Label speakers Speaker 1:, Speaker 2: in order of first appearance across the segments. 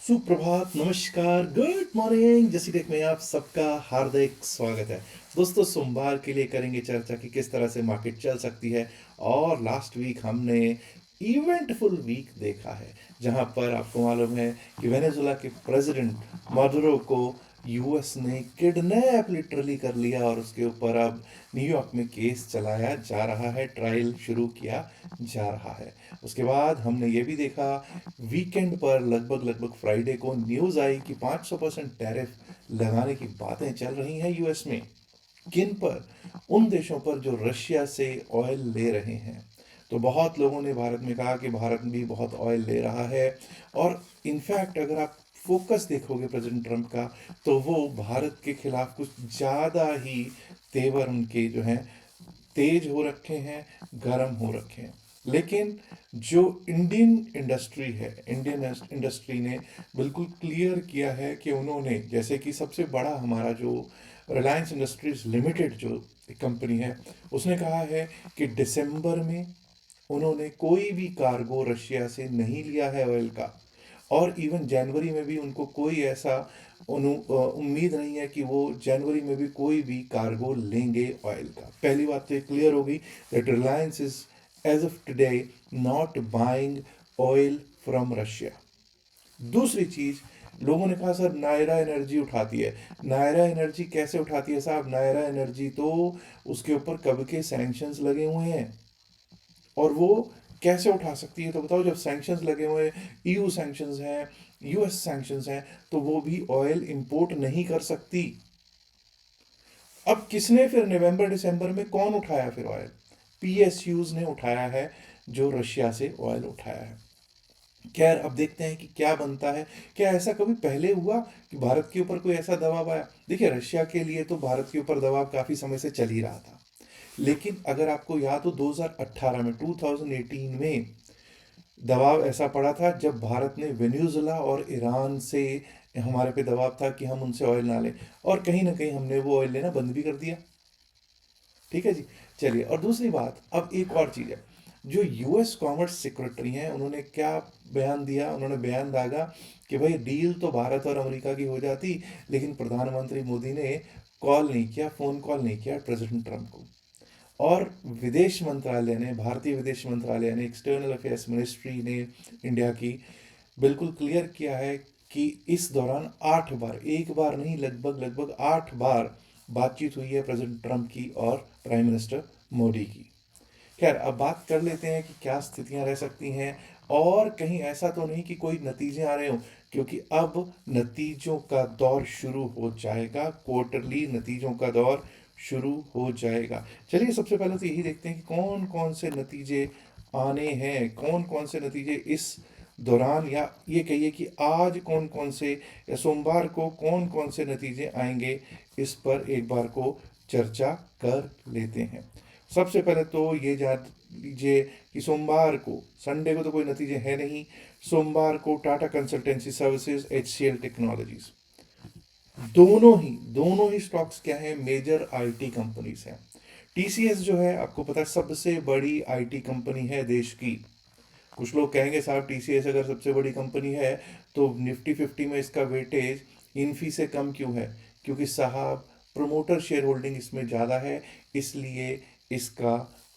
Speaker 1: सुप्रभात, नमस्कार, good morning. जैसी टेक में आप सबका हार्दिक स्वागत है। दोस्तों, सोमवार के लिए करेंगे चर्चा कि किस तरह से मार्केट चल सकती है। और लास्ट वीक हमने इवेंटफुल वीक देखा है, जहां पर आपको मालूम है कि वेनेजुला के प्रेसिडेंट माडुरो को यूएस ने किडनैप लिटरली कर लिया और उसके ऊपर अब न्यूयॉर्क में केस चलाया जा रहा है, ट्रायल शुरू किया जा रहा है। उसके बाद हमने ये भी देखा, वीकेंड पर लगभग लगभग फ्राइडे को न्यूज़ आई कि 500% टैरिफ लगाने की बातें चल रही हैं यूएस में। किन पर? उन देशों पर जो रशिया से ऑयल ले रहे हैं। तो बहुत लोगों ने भारत में कहा कि भारत भी बहुत ऑयल ले रहा है। और इनफैक्ट अगर आप फोकस देखोगे प्रेसिडेंट ट्रंप का, तो वो भारत के खिलाफ कुछ ज़्यादा ही तेवर उनके जो हैं तेज हो रखे हैं, गर्म हो रखे हैं। लेकिन जो इंडियन इंडस्ट्री है, इंडियन इंडस्ट्री ने बिल्कुल क्लियर किया है कि उन्होंने, जैसे कि सबसे बड़ा हमारा जो रिलायंस इंडस्ट्रीज लिमिटेड जो कंपनी है, उसने कहा है कि दिसंबर में उन्होंने कोई भी कार्गो रशिया से नहीं लिया है ऑयल का। और इवन जनवरी में भी उनको कोई ऐसा उम्मीद नहीं है कि वो जनवरी में भी कोई भी कार्गो लेंगे ऑयल का। पहली बात तो ये क्लियर हो गई that Reliance is as of today not buying oil from Russia. दूसरी चीज, लोगों ने कहा सर नायरा एनर्जी उठाती है। नायरा एनर्जी कैसे उठाती है साहब? नायरा एनर्जी तो उसके ऊपर कब के सैंक्शंस लगे हुए हैं, और वो कैसे उठा सकती है? तो बताओ, जब सैंक्शंस लगे हुए हैं, ईयू सैंक्शंस हैं, यूएस सैंक्शंस हैं, तो वो भी ऑयल इंपोर्ट नहीं कर सकती। अब किसने फिर नवंबर दिसंबर में कौन उठाया फिर ऑयल? पीएसयूज ने उठाया है, जो रशिया से ऑयल उठाया है। खैर, अब देखते हैं कि क्या बनता है। क्या ऐसा कभी पहले हुआ कि भारत के ऊपर कोई ऐसा दबाव आया? देखिए, रशिया के लिए तो भारत के ऊपर दबाव काफी समय से चल ही रहा था। लेकिन अगर आपको याद हो, 2018 में 2018 में दबाव ऐसा पड़ा था जब भारत ने वेनेजुला और ईरान से, हमारे पे दबाव था कि हम उनसे ऑयल ना लें, और कहीं ना कहीं हमने वो ऑयल लेना बंद भी कर दिया। ठीक है जी। चलिए, और दूसरी बात, अब एक और चीज़ है। जो यूएस कॉमर्स सेक्रेटरी हैं, उन्होंने क्या बयान दिया? उन्होंने बयान दागा कि भाई डील तो भारत और अमेरिका की हो जाती, लेकिन प्रधानमंत्री मोदी ने कॉल नहीं किया, फ़ोन कॉल नहीं किया प्रेसिडेंट ट्रंप को। और विदेश मंत्रालय ने, भारतीय विदेश मंत्रालय ने, एक्सटर्नल अफेयर्स मिनिस्ट्री ने इंडिया की, बिल्कुल क्लियर किया है कि इस दौरान 8 बार, एक बार नहीं, लगभग लगभग 8 बार बातचीत हुई है प्रेसिडेंट ट्रंप की और प्राइम मिनिस्टर मोदी की। खैर, अब बात कर लेते हैं कि क्या स्थितियां रह सकती हैं। और कहीं ऐसा तो नहीं कि कोई नतीजे आ रहे हो, क्योंकि अब नतीजों का दौर शुरू हो जाएगा, क्वार्टरली नतीजों का दौर शुरू हो जाएगा। चलिए, सबसे पहले तो यही देखते हैं कि कौन कौन से नतीजे आने हैं, कौन कौन से नतीजे इस दौरान, या ये कहिए कि आज कौन कौन से, या सोमवार को कौन कौन से नतीजे आएंगे। इस पर एक बार को चर्चा कर लेते हैं। सबसे पहले तो ये जान लीजिए कि सोमवार को, संडे को तो कोई नतीजे है नहीं, सोमवार को Tata consultancy services, HCL technologies, दोनों ही स्टॉक्स क्या है, मेजर आईटी कंपनीज हैं। टीसीएस जो है, आपको पता है, सबसे बड़ी आईटी कंपनी है देश की। कुछ लोग कहेंगे साहब, टीसीएस अगर सबसे बड़ी कंपनी है तो निफ्टी 50 में इसका वेटेज इन्फी से कम क्यों है? क्योंकि साहब, प्रमोटर शेयर होल्डिंग इसमें ज़्यादा है, इसलिए इसका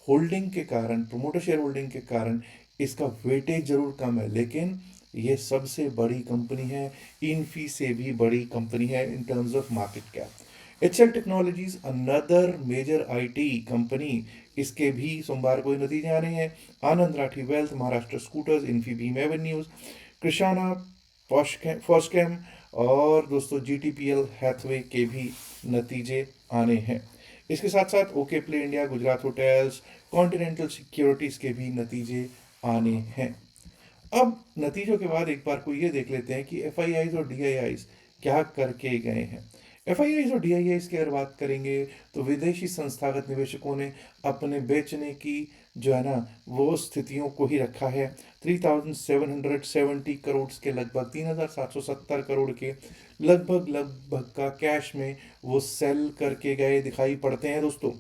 Speaker 1: होल्डिंग के कारण, प्रमोटर शेयर होल्डिंग के कारण इसका वेटेज जरूर कम है, लेकिन ये सबसे बड़ी कंपनी है, इन्फी से भी बड़ी कंपनी है in terms of market cap. HL technologies, another major IT company, इसके भी सोमवार को ही नतीजे आ रहे हैं। Anand Rathi wealth, Maharashtra scooters, Infibeam avenues, Krishna, फॉस्कैम, और दोस्तों जीटीपीएल हैथवे के भी नतीजे आने हैं। इसके साथ साथ okay play India, Gujarat hotels, continental securities के भी नतीजे आने हैं। अब नतीजों के बाद एक बार को ये देख लेते हैं कि एफ और डी क्या करके गए हैं। एफ और डी की अगर बात करेंगे, तो विदेशी संस्थागत निवेशकों ने अपने बेचने की, जो है ना, वो स्थितियों को ही रखा है। 3770 करोड़ के लगभग, 3770 करोड़ के लगभग लगभग का कैश में वो सेल करके गए दिखाई पड़ते हैं दोस्तों।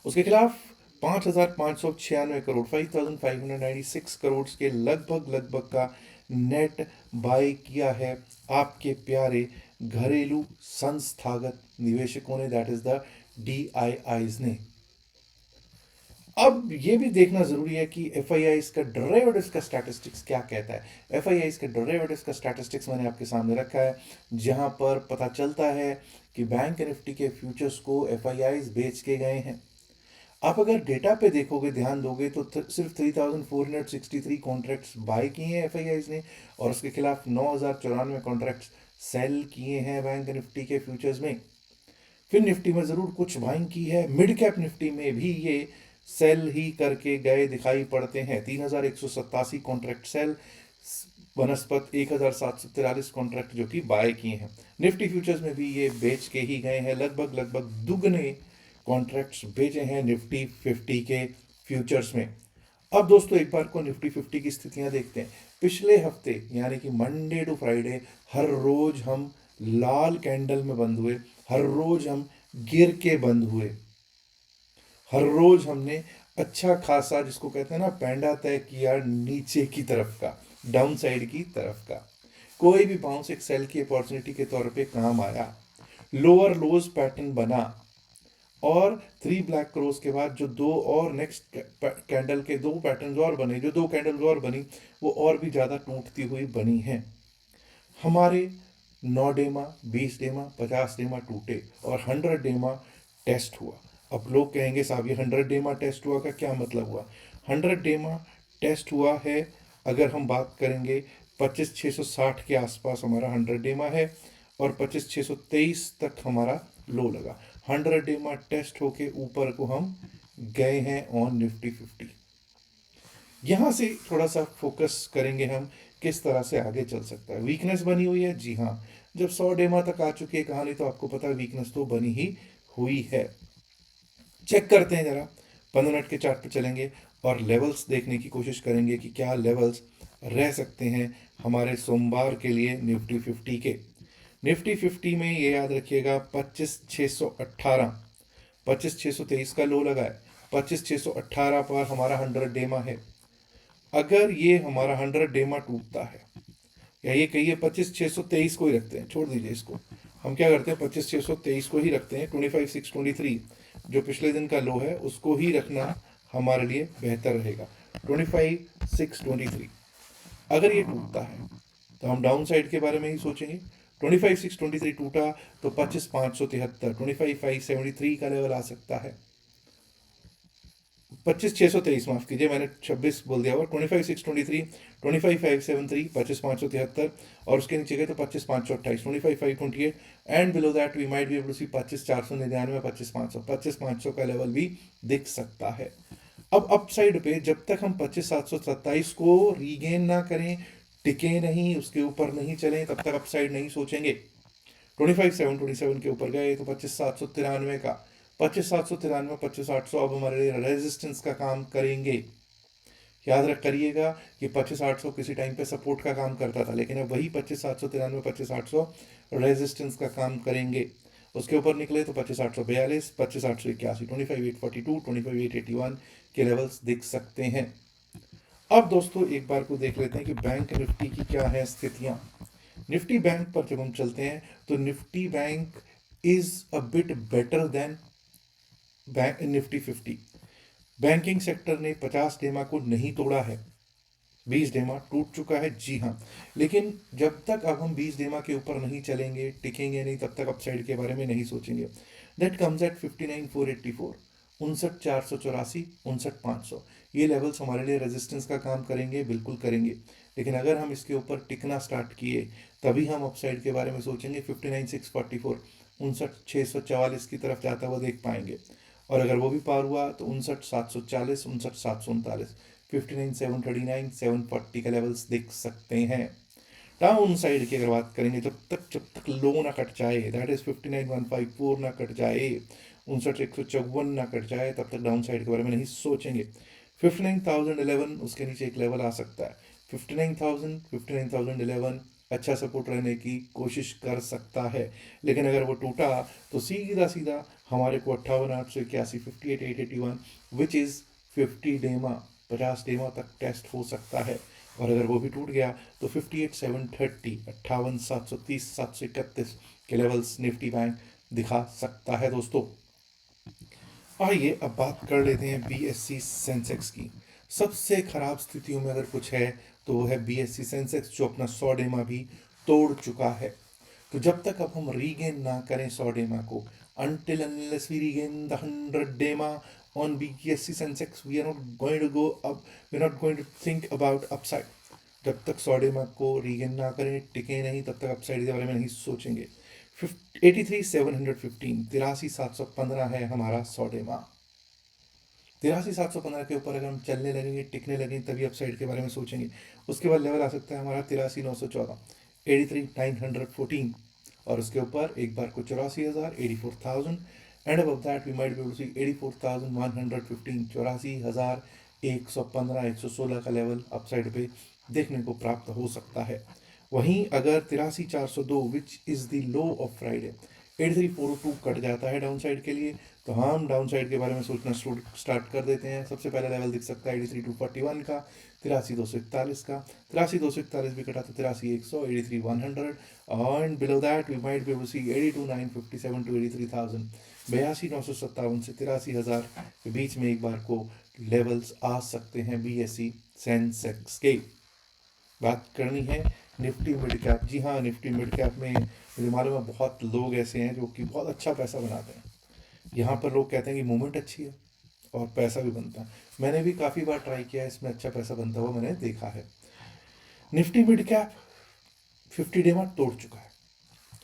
Speaker 1: उसके खिलाफ 5596 करोड़, 5596 करोड़ के लगभग लगभग का नेट बाय किया है आपके प्यारे घरेलू संस्थागत निवेशकों ने, दैट इज द DIIs ने। अब ये भी देखना जरूरी है कि FIIs का डेरिवेटिव्स का स्टैटिस्टिक्स क्या कहता है। FIIs का डेरिवेटिव्स का स्टैटिस्टिक्स मैंने आपके सामने रखा है, जहां पर पता चलता है कि बैंक निफ्टी के फ्यूचर्स को FIIs बेच के गए हैं। आप अगर डेटा पे देखोगे, ध्यान दोगे, तो सिर्फ 3463 कॉन्ट्रैक्ट्स बाय किए हैं FIIs ने, और उसके खिलाफ 9094 कॉन्ट्रैक्ट्स सेल किए हैं बैंक निफ्टी के फ्यूचर्स में। फिर निफ्टी में जरूर कुछ बाइंग की है, मिड कैप निफ्टी में भी ये सेल ही करके गए दिखाई पड़ते हैं। 3187 कॉन्ट्रैक्ट सेल, वनस्पत 1743 कॉन्ट्रैक्ट जो कि बाय किए हैं। निफ्टी फ्यूचर्स में भी ये बेच के ही गए हैं, लगभग दुगने कॉन्ट्रैक्ट्स बेचे हैं निफ्टी 50 के फ्यूचर्स में। अब दोस्तों एक बार को निफ्टी 50 की स्थितियां देखते हैं। पिछले हफ्ते यानी कि मंडे टू फ्राइडे हर रोज हम लाल कैंडल में बंद हुए, हर रोज हम गिर के बंद हुए, हर रोज हमने अच्छा खासा, जिसको कहते हैं ना, पैंडा तय किया नीचे की तरफ का, डाउन साइड की तरफ का। कोई भी बाउंस एक सेल की अपॉर्चुनिटी के तौर पे काम आया, लोअर लोज पैटर्न बना, और 3 ब्लैक क्रोस के बाद जो दो और नेक्स्ट कैंडल के दो पैटर्न्स और बने, जो दो कैंडल्स और बनी, वो और भी ज्यादा टूटती हुई बनी है। हमारे 9 डेमा, 20 डेमा, 50 डेमा टूटे और 100 डेमा टेस्ट हुआ। अब लोग कहेंगे साहब ये 100 डेमा टेस्ट हुआ का क्या मतलब हुआ? 100 डेमा टेस्ट हुआ है, अगर हम बात करेंगे 25,660 के आसपास हमारा 100 डेमा है, और 25,623 तक हमारा लो लगा। 100 डेमा टेस्ट होके ऊपर को हम गए हैं ऑन निफ्टी 50। यहां से थोड़ा सा फोकस करेंगे हम किस तरह से आगे चल सकता है। वीकनेस बनी हुई है, जी हाँ, जब 100 डेमा तक आ चुकी है कहानी, तो आपको पता है वीकनेस तो बनी ही हुई है। चेक करते हैं जरा, 15 मिनट के चार्ट पे चलेंगे और लेवल्स देखने की कोशिश करेंगे कि क्या लेवल्स रह सकते हैं हमारे सोमवार के लिए निफ्टी 50 के। निफ्टी 50 में ये याद रखिएगा 25,618, 25,623 का लो लगा है, 25,618 पर हमारा 100 डेमा है। अगर ये हमारा 100 डेमा टूटता है, या ये कहिए 25,623 को ही रखते हैं, छोड़ दीजिए इसको, हम क्या करते हैं 25,623 को ही रखते हैं, 25,623 जो पिछले दिन का लो है उसको ही रखना हमारे लिए बेहतर रहेगा। 25,623 अगर ये टूटता है तो हम डाउन साइड के बारे में ही सोचेंगे। 25,623 टूटा तो 25,573, 25,573 का लेवल आ सकता है। 25,623, माफ कीजिए मैंने 26 बोल दिया, और 25,623, 25,573, 25,573, और उसके नीचे गए तो 25,528, 25,528, and below that we might be able to see 25,499, 25,500, 25,500 का लेवल भी दिख सकता है। अब अपसाइड पे जब तक हम 25,727 को रीगेन ना करें, टिके नहीं, उसके ऊपर नहीं चलें, तब तक अपसाइड नहीं सोचेंगे। 25,727 के ऊपर गए तो 25,793 का, 25,793, 25,800 अब हमारे लिए रेजिस्टेंस का काम करेंगे। याद रख करिएगा कि 25,800 किसी टाइम पे सपोर्ट का काम करता था, लेकिन अब वही 25,793, 25,800 रेजिस्टेंस का काम करेंगे। उसके ऊपर निकले तो 25,842, 25,881, 25,842, 25,881 के लेवल्स दिख सकते हैं। अब दोस्तों एक बार को देख लेते हैं कि बैंक निफ्टी की क्या है स्थितियां। निफ्टी बैंक पर जब हम चलते हैं तो Nifty bank is a bit better than bank Nifty 50। Banking sector ने 50 डेमा को नहीं तोड़ा है, 20 डेमा टूट चुका है, जी हाँ, लेकिन जब तक अब हम 20 डेमा के ऊपर नहीं चलेंगे, टिकेंगे नहीं, तब तक अपसाइड के बारे में नहीं सोचेंगे। दैट कम्स एट 59,484, 59,484, 59,500, ये लेवल्स हमारे लिए रेजिस्टेंस का काम करेंगे, बिल्कुल करेंगे। लेकिन अगर हम इसके ऊपर टिकना स्टार्ट किए तभी हम अपसाइड के बारे में सोचेंगे। 59,644, 59,644 की तरफ जाता हुआ देख पाएंगे, और अगर वो भी पार हुआ तो 59,740, 59,739, 59,739, 740 का लेवल्स देख सकते हैं। डाउन साइड की अगर बात करेंगे, जब तक लो ना कट जाए, दैट इज 59,154 ना कट जाए, 59,154 ना कट जाए, तब तक डाउन साइड के बारे में नहीं सोचेंगे। 59,011 उसके नीचे एक लेवल आ सकता है, 59,000, 59,011 अच्छा सपोर्ट रहने की कोशिश कर सकता है। लेकिन अगर वो टूटा तो सीधा सीधा हमारे को 58,881, 58,881 विच इज 50 डेमा, 50 डेमा तक टेस्ट हो सकता है। और अगर वो भी टूट गया तो 58,730, 58,730, 731 के लेवल्स निफ्टी बैंक दिखा सकता है दोस्तों। आइए अब बात कर लेते हैं बीएससी सेंसेक्स की। सबसे खराब स्थितियों में अगर कुछ है तो वो है बीएससी सेंसेक्स, जो अपना 100 डेमा भी तोड़ चुका है। तो जब तक अब हम रीगेन ना करें 100 डेमा को, until unless we regain the 100 डेमा on BSC Sensex, we are not going to go up, we are not going to think about upside। जब तक 100 डेमा को रीगेन ना करें, टिके नहीं, तब तक अपसाइड के बारे में नहीं सोचेंगे। 83,715, 83,715 है हमारा 100 डेमा। 83,715 के ऊपर अगर हम चलने लगेंगे, टिकने लगेंगे, तभी अपसाइड के बारे में सोचेंगे। उसके बाद लेवल आ सकता है हमारा 83,914, 83,914, और उसके ऊपर एक बार को 84,000, 84,000, and above that we might be able to see 84,115, 84,115, 116 का लेवल अपसाइड पे देखने को प्राप्त हो सकता है। वहीं अगर 83,402 which is the low of Friday, 83,402 cut जाता है डाउन साइड के लिए, तो हम डाउन साइड के बारे में सोचना स्टार्ट कर देते हैं। सबसे पहला लेवल दिख सकता है 83,241 का, 83,241 का, 83,241 भी कटा तो 83,100, 83,100, and below that we might be able to see 82,957 to 83,000, 82,957 से 83,000 के बीच में एक बार को लेवल्स आ सकते हैं बीएससी सेंसेक्स के। बात करनी है निफ्टी मिड कैप। जी हाँ, निफ्टी मिड कैप में मुझे मालूम है बहुत लोग ऐसे हैं जो कि बहुत अच्छा पैसा बनाते हैं। यहाँ पर लोग कहते हैं कि मूवमेंट अच्छी है और पैसा भी बनता है। मैंने भी काफ़ी बार ट्राई किया है, इसमें अच्छा पैसा बनता हुआ मैंने देखा है। निफ्टी मिड कैप 50 डेमा तोड़ चुका है।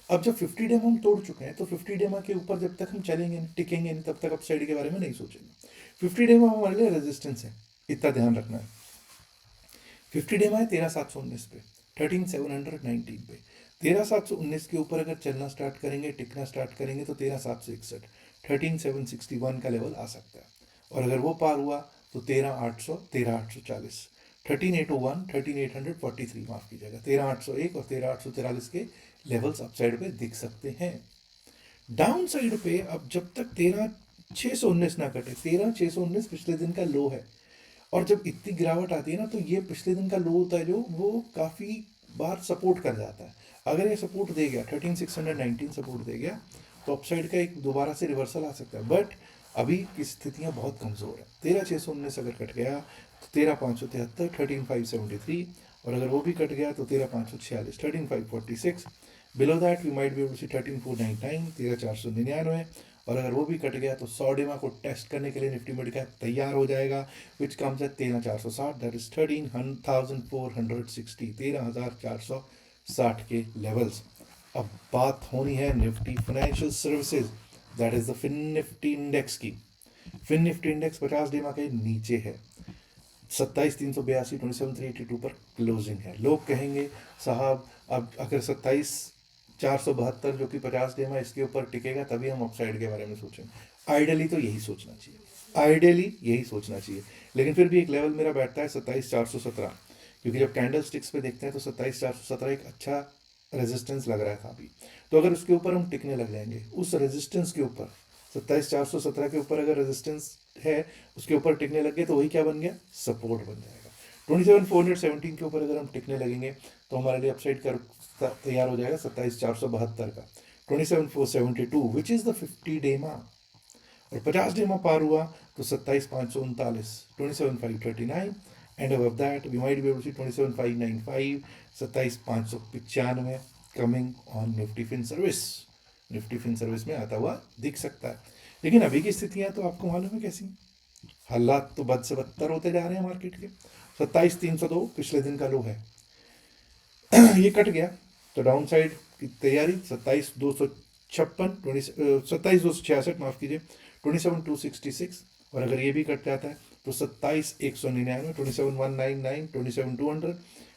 Speaker 1: अब जब 50 डेमा हम तोड़ चुके हैं तो 50 डेमा के ऊपर जब तक हम चलेंगे नहीं, टिकेंगे नहीं, तब तक अपसाइड के बारे में नहीं सोचेंगे। 50 डेमा हमारे लिए रेजिस्टेंस है, इतना ध्यान रखना है। 50 डेमा है 13,719 पे, 13,719 पे। 13,719 के ऊपर अगर चलना स्टार्ट करेंगे, टिकना स्टार्ट करेंगे, तो 13,761, 13,761 का लेवल आ सकता है। और अगर वो पार हुआ तो 13,800, 13,840, 13,801, 13,843, माफ कीजिएगा, 13,801 और 13,843 के लेवल्स अपसाइड पे दिख सकते हैं। डाउन साइड पे अब जब तक 13,619 ना कटे, 13,619 पिछले दिन का लो है, और जब इतनी गिरावट आती है ना, तो ये पिछले दिन का लो होता है जो वो काफ़ी बार सपोर्ट कर जाता है। अगर ये सपोर्ट दे गया, 13,619 सपोर्ट दे गया, तो अपसाइड का एक दोबारा से रिवर्सल आ सकता है। बट अभी की स्थितियाँ बहुत कमज़ोर है। 13,619 अगर कट गया तो 13,573, 13,573, और अगर वो भी कट गया तो 13,546, 13,546। Below that we might be able to see 13,499, 13,499, और अगर वो भी कट गया तो 100 डेमा को टेस्ट करने के लिए निफ्टी मिड कैप तैयार हो जाएगा, which comes at 13,460, that is 13,460, 13,460 के लेवल्स। अब बात होनी है Nifty financial services, that is the fin Nifty index की। फिन निफ्टी इंडेक्स 50 डेमा के नीचे है, 27,382, 27,382 पर क्लोजिंग है। लोग कहेंगे साहब अब अगर 27,472 जो कि 50 डेमा इसके ऊपर टिकेगा तभी हम अपसाइड के बारे में सोचेंगे। आइडियली तो यही सोचना चाहिए, आइडियली यही सोचना चाहिए, लेकिन फिर भी एक लेवल मेरा बैठता है 27,417, क्योंकि जब कैंडल स्टिक्स पे देखते हैं तो 27,417 एक अच्छा रेजिस्टेंस लग रहा था अभी। तो अगर उसके ऊपर हम टिकने लग जाएंगे, उस रेजिस्टेंस के ऊपर 27,417 के ऊपर अगर रेजिस्टेंस है, उसके ऊपर टिकने लग गए, तो वही क्या बन गया, सपोर्ट बन जाएगा। 27,417 के ऊपर अगर हम टिकने लगेंगे तो हमारे लिए अपसाइड कर तैयार हो जाएगा 27,472 का। 27,472 विच इज़ द 50 डेमा, और 50 डेमा पार हुआ तो 27,539, 27,539, and above that we might be able to see 27,595, 27,595 coming on Nifty fin service. Nifty fin service में आता हुआ दिख सकता है। लेकिन अभी की स्थितियां तो आपको मालूम है कैसी, हालात तो बद से बदतर होते जा रहे हैं मार्केट के। 27,302 पिछले दिन का लो है, ये कट गया तो डाउन साइड की तैयारी। 27,256, 27,266, माफ कीजिए, 27,266, और अगर ये भी कट जाता है तो 27,199, 27,199, 27,200,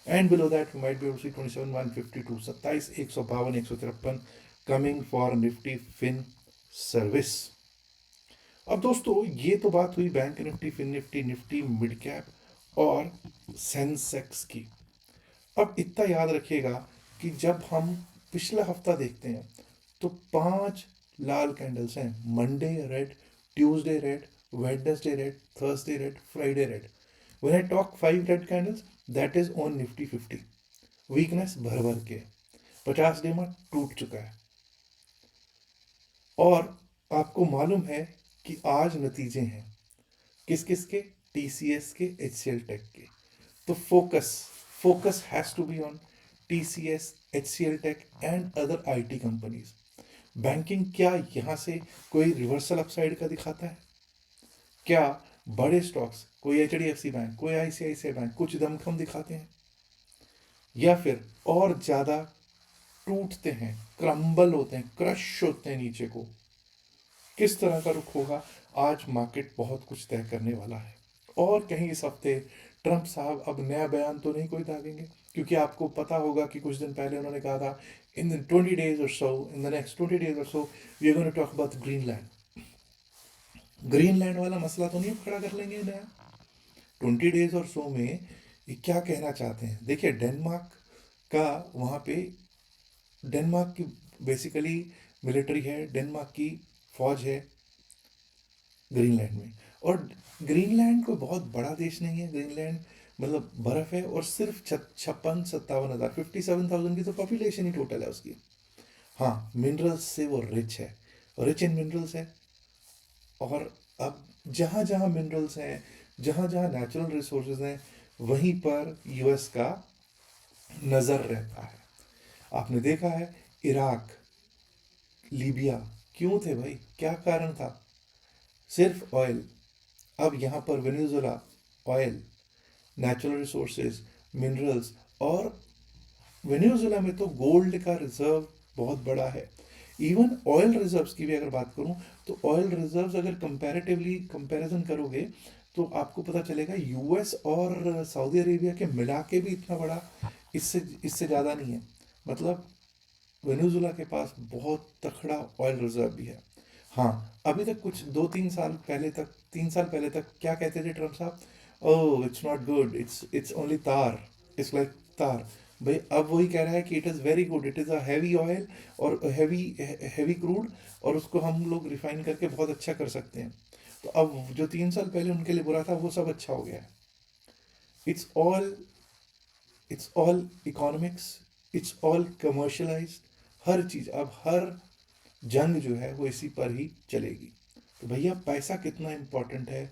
Speaker 1: and below that we might be able to see 27,152, 27,152, 153 coming for Nifty fin service. अब दोस्तों ये तो बात हुई bank Nifty, fin Nifty, Nifty mid cap और सेंसेक्स की। अब इतना याद रखिएगा कि जब हम पिछला हफ्ता देखते हैं तो 5 लाल कैंडल्स हैं, Monday red, Tuesday red, Wednesday red, Thursday red, Friday red. When I talk 5 red candles, that is on Nifty 50। Weakness भर भर के 50 डे में टूट चुका है। और आपको मालूम है कि आज नतीजे हैं किस किस के, टीसीएस के, एचसीएल टेक के। तो focus has to be on TCS, HCL tech and other IT companies. Banking क्या यहाँ से कोई रिवर्सल अपसाइड का दिखाता है? क्या बड़े स्टॉक्स, कोई एचडीएफसी बैंक, कोई आईसीआईसीआई बैंक कुछ दमखम दिखाते हैं, या फिर और ज्यादा टूटते हैं, क्रम्बल होते हैं, क्रश होते हैं नीचे को? किस तरह का रुख होगा? आज मार्केट बहुत कुछ तय करने वाला है। और कहीं इस हफ्ते ट्रंप साहब अब नया बयान तो नहीं कोई दागेंगे, क्योंकि आपको पता होगा कि कुछ दिन पहले उन्होंने कहा था in the 20 days or so, in the next 20 days or so we are going to talk about Greenland. Greenland वाला मसला तो नहीं खड़ा कर लेंगे नया 20 days और सो में? ये क्या कहना चाहते हैं? देखिए, डेनमार्क का वहाँ पे, डेनमार्क की बेसिकली मिलिट्री है, डेनमार्क की फौज है ग्रीनलैंड में। और ग्रीनलैंड कोई बहुत बड़ा देश नहीं है। ग्रीनलैंड मतलब बर्फ है, और सिर्फ 56-57 हज़ार, 57,000 की तो पॉपुलेशन ही टोटल है उसकी। हाँ, मिनरल्स से वो रिच है, रिच इन मिनरल्स है। और अब जहाँ जहाँ मिनरल्स हैं, जहाँ जहाँ नेचुरल रिसोर्सेज हैं, वहीं पर यूएस का नज़र रहता है। आपने देखा है इराक, लीबिया, क्यों थे भाई? क्या कारण था? सिर्फ ऑयल। अब यहाँ पर Venezuela, oil, natural resources, minerals. और वेनेजुएला में तो गोल्ड का रिजर्व बहुत बड़ा है। इवन ऑयल रिजर्व्स की भी अगर बात करूं, तो ऑयल रिजर्व्स अगर कंपैरेटिवली कंपैरिजन करोगे, तो आपको पता चलेगा यूएस और सऊदी अरेबिया के मिला के भी इतना बड़ा इससे इससे ज़्यादा नहीं है। मतलब वेनेजुएला के पास बहुत तगड़ा ऑयल रिजर्व भी है। हाँ, अभी तक कुछ 2-3 साल पहले तक, 3 साल पहले तक क्या कहते थे ट्रम्प साहब? Oh, it's not good, it's only tar, it's like tar. भाई अब वही कह रहा है कि it is very good, it is a heavy oil और हैवी हैवी क्रूड, और उसको हम लोग रिफाइन करके बहुत अच्छा कर सकते हैं। तो अब जो 3 साल पहले उनके लिए बुरा था, वो सब अच्छा हो गया है। It's all it's all economics, it's all commercialise. हर चीज़, अब हर जंग जो है वो इसी पर ही चलेगी। तो भैया पैसा कितना इम्पोर्टेंट है,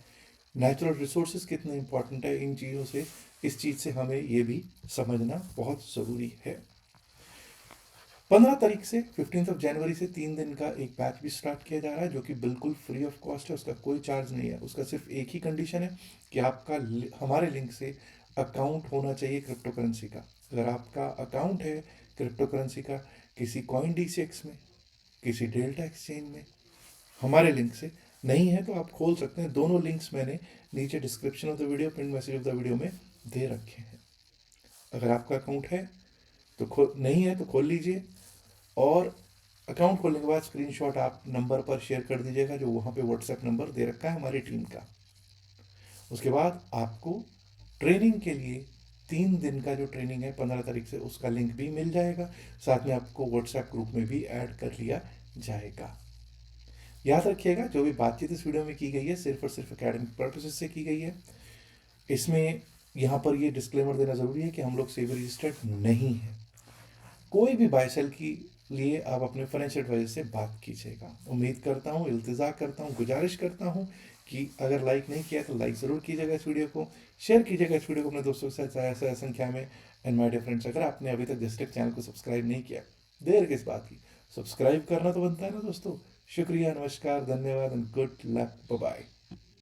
Speaker 1: नेचुरल रिसोर्सेज कितना इम्पोर्टेंट है, इन चीज़ों से, इस चीज़ से हमें ये भी समझना बहुत ज़रूरी है। 15 तारीख से 15 जनवरी से 3 दिन का एक बैच भी स्टार्ट किया जा रहा है, जो कि बिल्कुल फ्री ऑफ कॉस्ट है। उसका कोई चार्ज नहीं है। उसका सिर्फ एक ही कंडीशन है कि आपका हमारे लिंक से अकाउंट होना चाहिए क्रिप्टो करेंसी का। अगर आपका अकाउंट है क्रिप्टो करेंसी का किसी कॉइन DCX में, किसी डेल्टा एक्सचेंज में, हमारे लिंक से नहीं है, तो आप खोल सकते हैं। दोनों लिंक्स मैंने नीचे description of the video, pin message of the video में दे रखे हैं। अगर आपका अकाउंट है तो नहीं है तो खोल लीजिए, और अकाउंट खोलने के बाद स्क्रीनशॉट आप नंबर पर शेयर कर दीजिएगा, जो वहाँ पे व्हाट्सएप नंबर दे रखा है हमारी टीम का। उसके बाद आपको ट्रेनिंग के लिए 3 दिन का जो ट्रेनिंग है 15 तारीख से, उसका लिंक भी मिल जाएगा। साथ में आपको व्हाट्सएप ग्रुप में भी ऐड कर लिया जाएगा। याद रखिएगा, जो भी बातचीत इस वीडियो में की गई है सिर्फ और सिर्फ एकेडमिक पर्पसेस से की गई है। इसमें यहाँ पर ये डिस्क्लेमर देना ज़रूरी है कि हम लोग सेबी रजिस्टर्ड नहीं है। कोई भी बाय सेल की लिए आप अपने फाइनेंशियल एडवाइजर से बात कीजिएगा। उम्मीद करता हूँ, इल्तिजा करता हूँ, गुजारिश करता हूँ कि अगर लाइक नहीं किया तो लाइक ज़रूर कीजिएगा इस वीडियो को, शेयर कीजिएगा इस वीडियो को अपने दोस्तों के साथ ऐसा संख्या में। एंड माय डियर फ्रेंड्स, अगर आपने अभी तक जस्ट टेक चैनल को सब्सक्राइब नहीं किया, देर किस बात की, सब्सक्राइब करना तो बनता है ना दोस्तों। शुक्रिया, नमस्कार, धन्यवाद and good luck, bye bye.